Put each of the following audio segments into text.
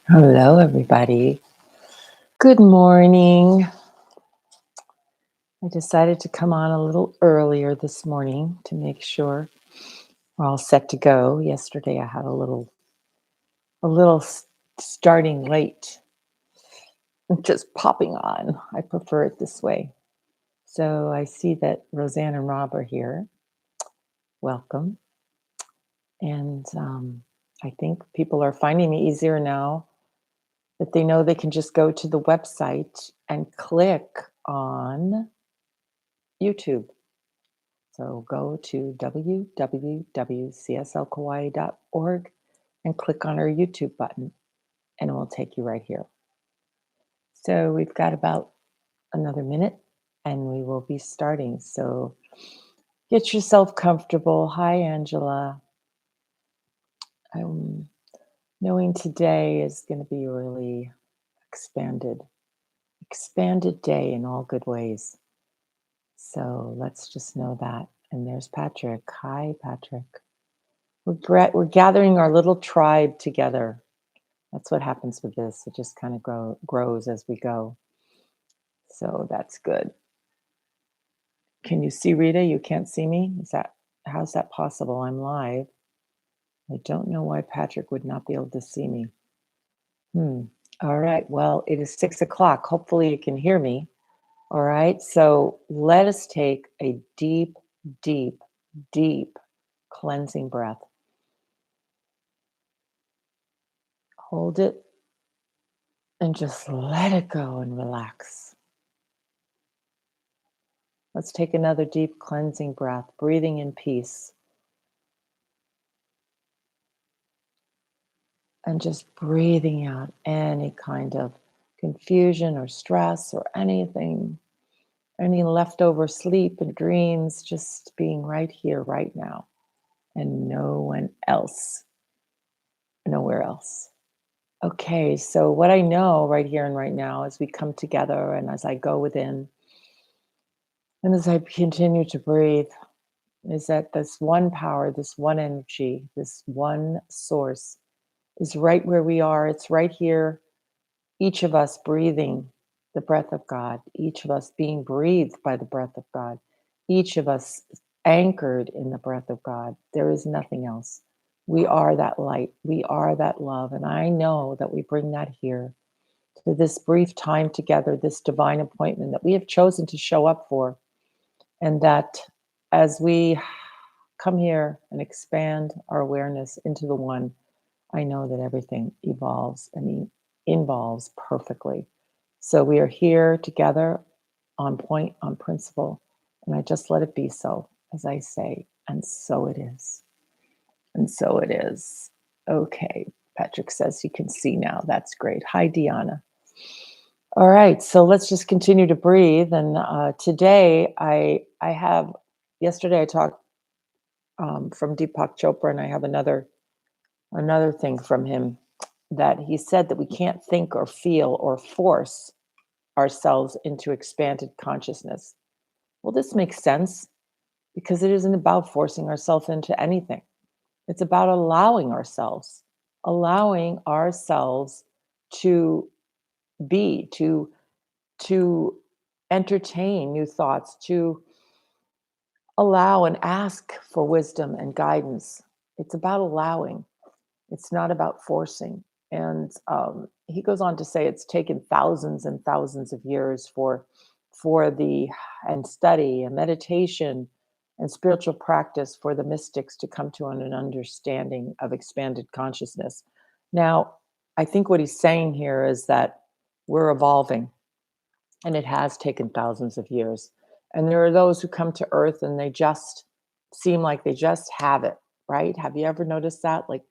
Hello, everybody. Good morning. I decided to come on a little earlier this morning to make sure we're all set to go. Yesterday, I had a little starting late, just popping on. I prefer it this way. So I see that Roseanne and Rob are here. Welcome. And I think people are finding me easier now that they know they can just go to the website and click on YouTube. So go to www.cslkauai.org and click on our YouTube button, and it will take you right here. So we've got about another minute, and we will be starting. So get yourself comfortable. Hi, Angela. I'm knowing today is going to be really expanded, expanded day in all good ways. So let's just know that. And there's Patrick. Hi, Patrick. We're gathering our little tribe together. That's what happens with this. It just kind of grows as we go. So that's good. Can you see Rita? You can't see me? How's that possible? I'm live. I don't know why Patrick would not be able to see me. All right. Well, it is 6 o'clock. Hopefully you can hear me. All right. So let us take a deep, deep, deep cleansing breath. Hold it and just let it go and relax. Let's take another deep cleansing breath, breathing in peace. And just breathing out any kind of confusion or stress or anything, any leftover sleep and dreams, just being right here, right now, and no one else, nowhere else. Okay, so what I know right here and right now as we come together and as I go within and as I continue to breathe is that this one power, this one energy, this one source is right where we are. It's right here, each of us breathing the breath of God, each of us being breathed by the breath of God, each of us anchored in the breath of God. There is nothing else. We are that light, we are that love. And I know that we bring that here to this brief time together, this divine appointment that we have chosen to show up for. And that as we come here and expand our awareness into the one, I know that everything evolves and involves perfectly. So we are here together on point, on principle. And I just let it be so, as I say. And so it is. And so it is. Okay. Patrick says you can see now. That's great. Hi, Deanna. All right. So let's just continue to breathe. And today I have, yesterday I talked from Deepak Chopra, and I have another thing from him that he said that we can't think or feel or force ourselves into expanded consciousness. Well, this makes sense because it isn't about forcing ourselves into anything. It's about allowing ourselves to be, to entertain new thoughts, to allow and ask for wisdom and guidance. It's about allowing. It's not about forcing. And he goes on to say it's taken thousands and thousands of years for the and study and meditation and spiritual practice for the mystics to come to an understanding of expanded consciousness. Now, I think what he's saying here is that we're evolving, and it has taken thousands of years. And there are those who come to Earth and they just seem like they just have it, right? Have you ever noticed that? Like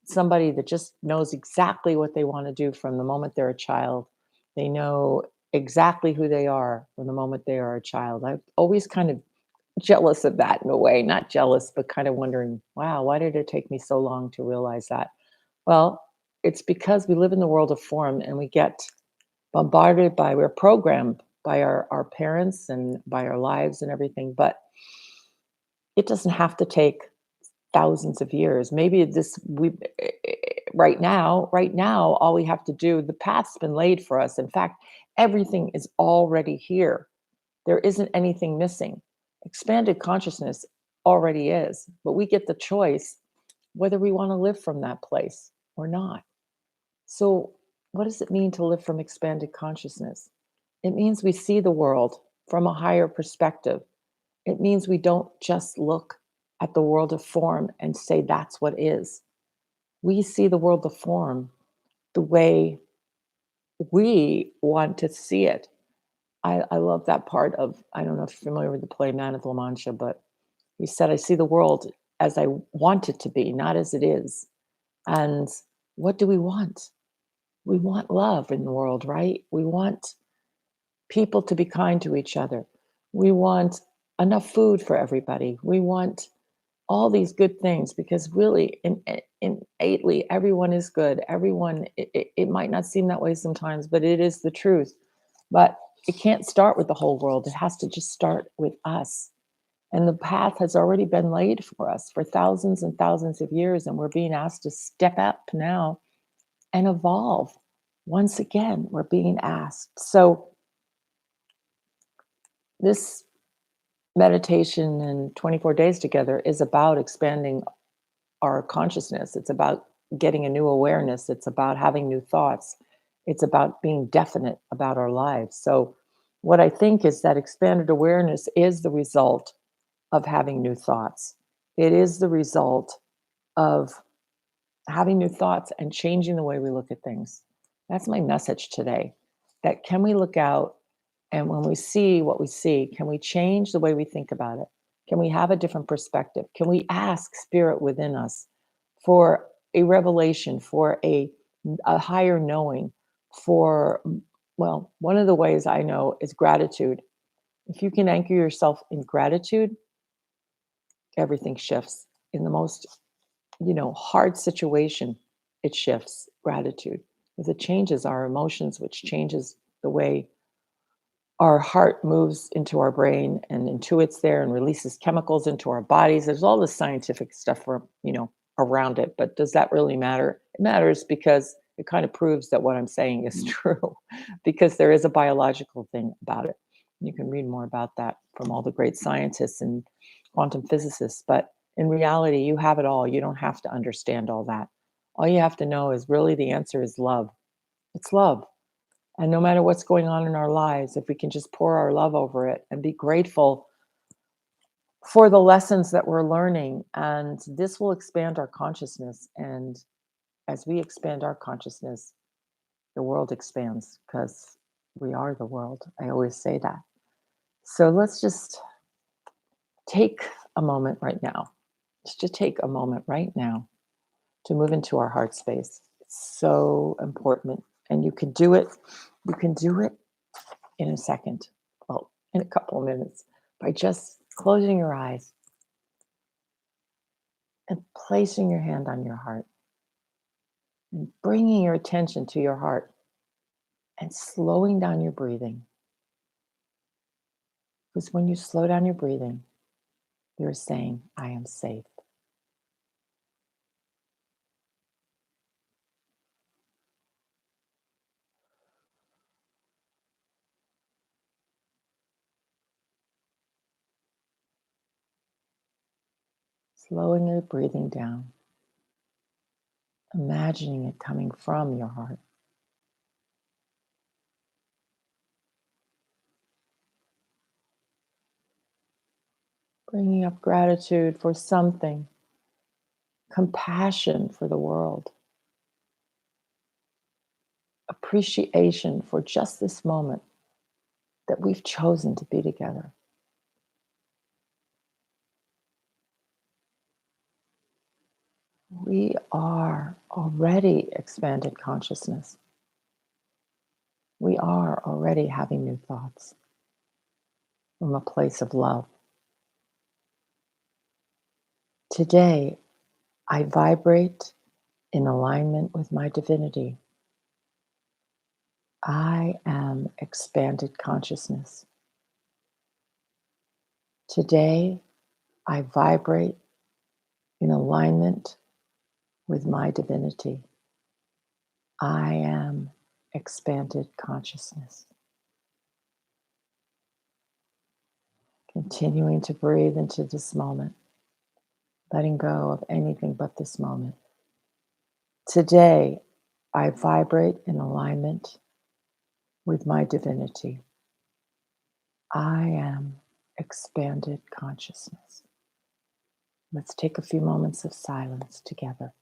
somebody that just knows exactly what they want to do from the moment they're a child. They know exactly who they are from the moment they are a child. I'm always kind of jealous of that in a way, not jealous, but kind of wondering, wow, why did it take me so long to realize that? Well, it's because we live in the world of form and we get bombarded by, we're programmed by our parents and by our lives and everything, but it doesn't have to take thousands of years. Maybe Right now, all we have to do, the path's been laid for us. In fact, everything is already here. There isn't anything missing. Expanded consciousness already is, but we get the choice whether we want to live from that place or not. So, what does it mean to live from expanded consciousness? It means we see the world from a higher perspective. It means we don't just look at the world of form and say that's what is. We see the world of form the way we want to see it. I love that part of, I don't know if you're familiar with the play Man of La Mancha, but he said, I see the world as I want it to be, not as it is. And what do we want? We want love in the world, right? We want people to be kind to each other. We want enough food for everybody. We want all these good things because really, innately, everyone is good. Everyone, it might not seem that way sometimes, but it is the truth. But it can't start with the whole world. It has to just start with us. And the path has already been laid for us for thousands and thousands of years. And we're being asked to step up now and evolve. Once again, we're being asked. So, this meditation and 24 days together is about expanding our consciousness. It's about getting a new awareness. It's about having new thoughts. It's about being definite about our lives. So, what I think is that expanded awareness is the result of having new thoughts. It is the result of having new thoughts and changing the way we look at things. That's my message today. That can we look out and when we see what we see, can we change the way we think about it? Can we have a different perspective? Can we ask spirit within us for a revelation, for a higher knowing, for, well, one of the ways I know is gratitude. If you can anchor yourself in gratitude, everything shifts. In the most, hard situation, it shifts gratitude because it changes our emotions, which changes the way our heart moves into our brain and intuits there and releases chemicals into our bodies. There's all this scientific stuff around it, but does that really matter? It matters because it kind of proves that what I'm saying is true because there is a biological thing about it. You can read more about that from all the great scientists and quantum physicists, but in reality, you have it all. You don't have to understand all that. All you have to know is really the answer is love. It's love. And no matter what's going on in our lives, if we can just pour our love over it and be grateful for the lessons that we're learning, and this will expand our consciousness. And as we expand our consciousness, the world expands because we are the world. I always say that. So let's just take a moment right now. Let's just take a moment right now to move into our heart space. It's so important. And you can do it. You can do it in a second, well, in a couple of minutes, by just closing your eyes and placing your hand on your heart and bringing your attention to your heart and slowing down your breathing. Because when you slow down your breathing, you're saying, I am safe. Slowing your breathing down, imagining it coming from your heart. Bringing up gratitude for something, compassion for the world, appreciation for just this moment that we've chosen to be together. We are already expanded consciousness. We are already having new thoughts from a place of love. Today, I vibrate in alignment with my divinity. I am expanded consciousness. Today, I vibrate in alignment with my divinity. I am expanded consciousness. Continuing to breathe into this moment, letting go of anything but this moment. Today, I vibrate in alignment with my divinity. I am expanded consciousness. Let's take a few moments of silence together.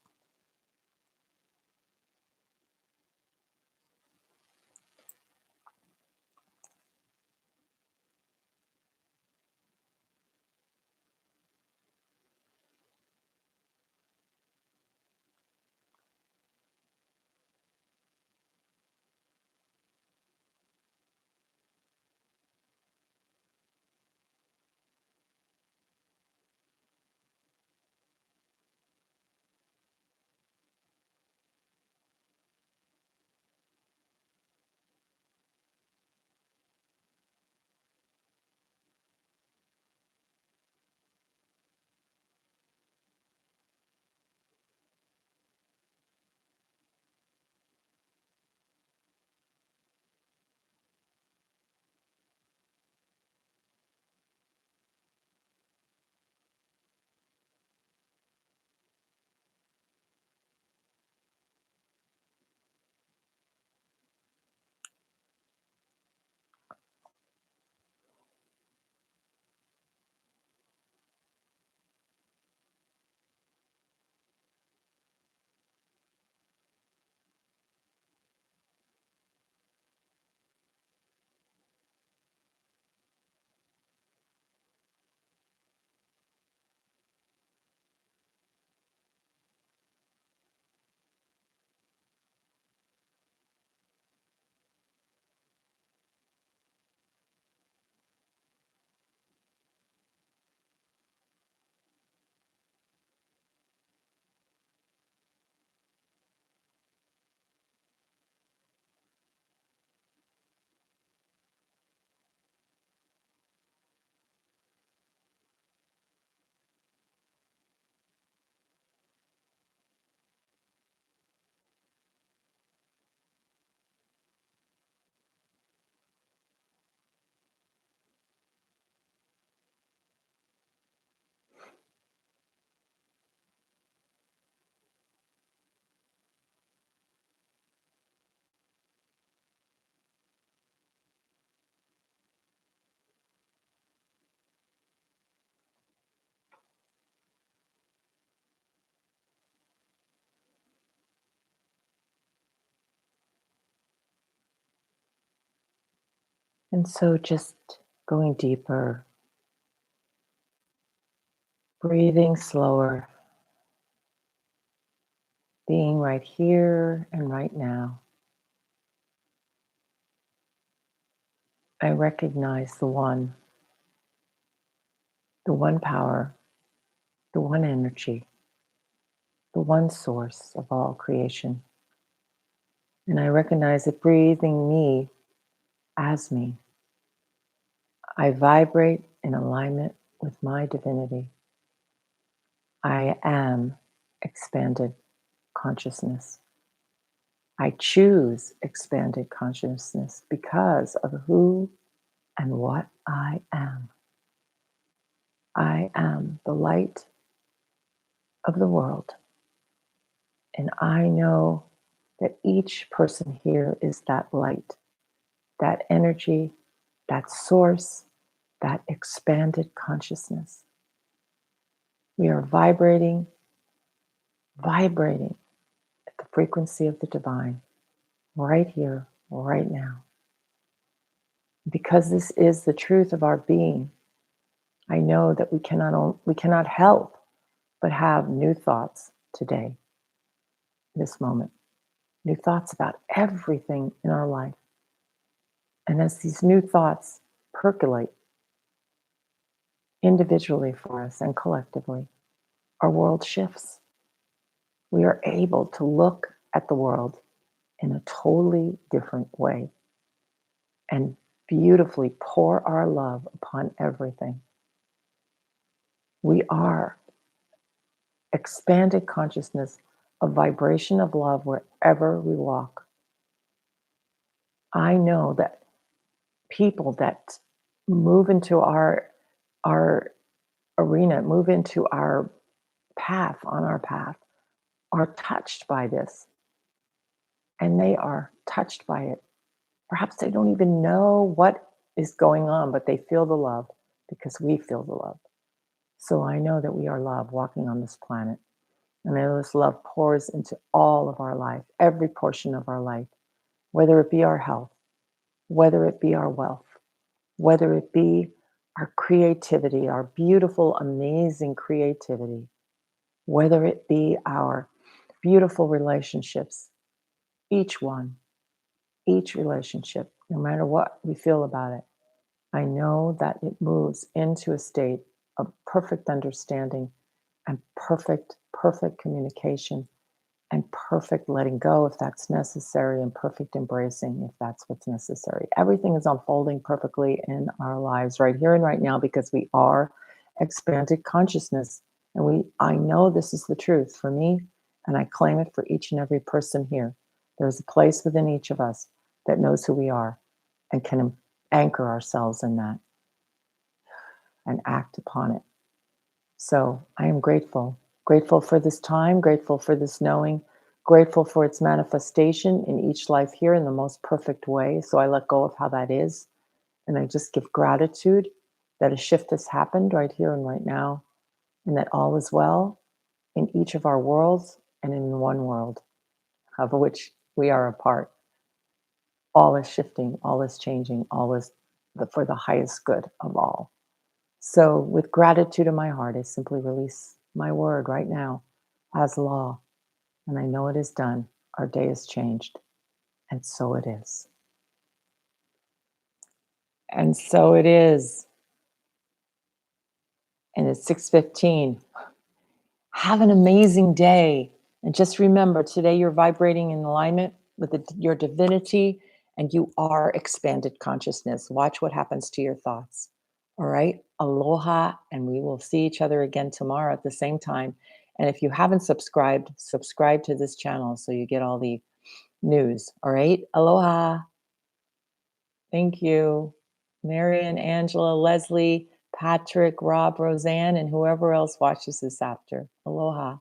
And so just going deeper, breathing slower, being right here and right now. I recognize the one power, the one energy, the one source of all creation. And I recognize it breathing me as me. I vibrate in alignment with my divinity. I am expanded consciousness. I choose expanded consciousness because of who and what I am. I am the light of the world. And I know that each person here is that light, that energy, that source, that expanded consciousness. We are vibrating at the frequency of the divine right here, right now. Because this is the truth of our being, I know that we cannot help but have new thoughts today, this moment, new thoughts about everything in our life. And as these new thoughts percolate individually for us and collectively, our world shifts. We are able to look at the world in a totally different way and beautifully pour our love upon everything. We are expanded consciousness a vibration of love wherever we walk. I know that people that move into our arena, move into our path, on our path, are touched by this, and they are touched by it. Perhaps they don't even know what is going on, but they feel the love because we feel the love. So I know that we are love walking on this planet. And I know this love pours into all of our life, every portion of our life, whether it be our health, whether it be our wealth, whether it be our creativity, our beautiful, amazing creativity, whether it be our beautiful relationships, each one, each relationship, no matter what we feel about it. I know that it moves into a state of perfect understanding and perfect communication and perfect letting go if that's necessary, and perfect embracing if that's what's necessary. Everything is unfolding perfectly in our lives right here and right now because we are expanded consciousness. And I know this is the truth for me, and I claim it for each and every person here. There's a place within each of us that knows who we are and can anchor ourselves in that and act upon it. So I am grateful, grateful for this time, grateful for this knowing, grateful for its manifestation in each life here in the most perfect way. So I let go of how that is. And I just give gratitude that a shift has happened right here and right now, and that all is well in each of our worlds and in one world of which we are a part. All is shifting, all is changing, all is for the highest good of all. So, with gratitude in my heart, I simply release my word right now as law. And I know it is done. Our day is changed. And so it is. And so it is. And it's 6:15. Have an amazing day. And just remember, today you're vibrating in alignment with your divinity, and you are expanded consciousness. Watch what happens to your thoughts. All right. Aloha. And we will see each other again tomorrow at the same time. And if you haven't subscribed, subscribe to this channel so you get all the news. All right. Aloha. Thank you. Marion, Angela, Leslie, Patrick, Rob, Roseanne, and whoever else watches this after. Aloha.